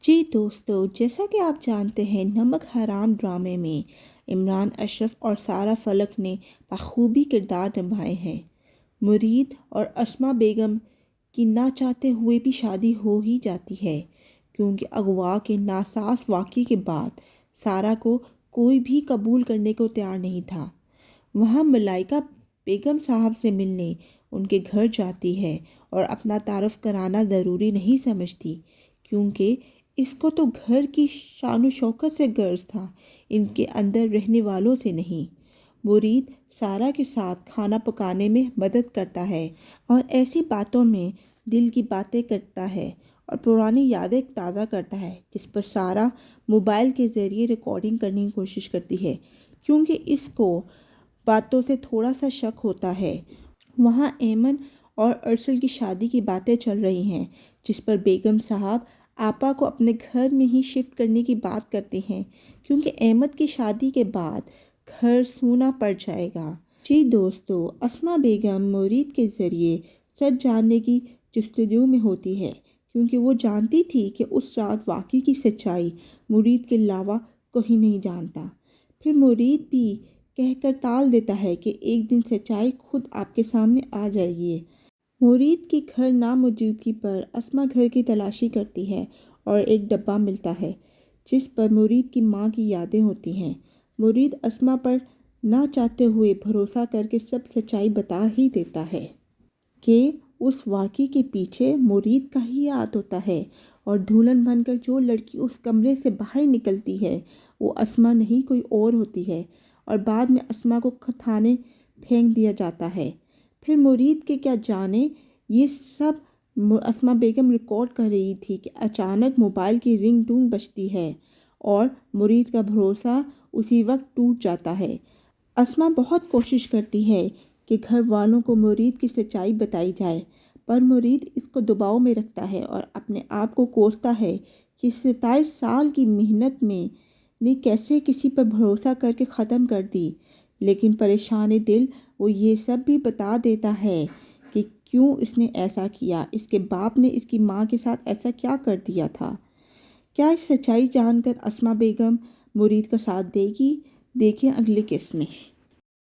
جی دوستو، جیسا کہ آپ جانتے ہیں نمک حرام ڈرامے میں عمران اشرف اور سارہ فلک نے بخوبی کردار نبھائے ہیں۔ مرید اور اسما بیگم کی نہ چاہتے ہوئے بھی شادی ہو ہی جاتی ہے، کیونکہ اغوا کے ناساز واقعے کے بعد سارہ کو کوئی بھی قبول کرنے کو تیار نہیں تھا۔ وہاں ملائکہ بیگم صاحب سے ملنے ان کے گھر جاتی ہے اور اپنا تعارف کرانا ضروری نہیں سمجھتی، کیونکہ اس کو تو گھر کی شان و شوکت سے غرض تھا، ان کے اندر رہنے والوں سے نہیں۔ مرید سارہ کے ساتھ کھانا پکانے میں مدد کرتا ہے اور ایسی باتوں میں دل کی باتیں کرتا ہے اور پرانی یادیں تازہ کرتا ہے، جس پر سارہ موبائل کے ذریعے ریکارڈنگ کرنے کی کوشش کرتی ہے، کیونکہ اس کو باتوں سے تھوڑا سا شک ہوتا ہے۔ وہاں ایمن اور ارسل کی شادی کی باتیں چل رہی ہیں، جس پر بیگم صاحب آپا کو اپنے گھر میں ہی شفٹ کرنے کی بات کرتے ہیں، کیونکہ احمد کی شادی کے بعد گھر سونا پڑ جائے گا۔ جی دوستو، اسما بیگم مرید کے ذریعے سچ جاننے کی جستجو میں ہوتی ہے، کیونکہ وہ جانتی تھی کہ اس رات واقعے کی سچائی مرید کے علاوہ کوئی نہیں جانتا۔ پھر مرید بھی کہہ کر ٹال دیتا ہے کہ ایک دن سچائی خود آپ کے سامنے آ جائے گی۔ مرید کی گھر ناموجودگی پر اسما گھر کی تلاشی کرتی ہے اور ایک ڈبہ ملتا ہے جس پر مرید کی ماں کی یادیں ہوتی ہیں۔ مرید اسما پر نہ چاہتے ہوئے بھروسہ کر کے سب سچائی بتا ہی دیتا ہے کہ اس واقعے کے پیچھے مرید کا ہی ہاتھ ہوتا ہے، اور دلہن بن کر جو لڑکی اس کمرے سے باہر نکلتی ہے وہ اسما نہیں کوئی اور ہوتی ہے، اور بعد میں اسما کو تھانے پھینک دیا جاتا ہے۔ پھر مرید کے کیا جانے یہ سب اسما بیگم ریکارڈ کر رہی تھی کہ اچانک موبائل کی رنگ ٹون بجتی ہے اور مرید کا بھروسہ اسی وقت ٹوٹ جاتا ہے۔ اسما بہت کوشش کرتی ہے کہ گھر والوں کو مرید کی سچائی بتائی جائے، پر مرید اس کو دباؤ میں رکھتا ہے اور اپنے آپ کو کوستا ہے کہ 27 سال کی محنت میں نے کیسے کسی پر بھروسہ کر کے ختم کر دی۔ لیکن پریشان دل وہ یہ سب بھی بتا دیتا ہے کہ کیوں اس نے ایسا کیا، اس کے باپ نے اس کی ماں کے ساتھ ایسا کیا کر دیا تھا۔ کیا اس سچائی جان کر اسما بیگم مرید کا ساتھ دے گی؟ دیکھیں اگلی قسط میں۔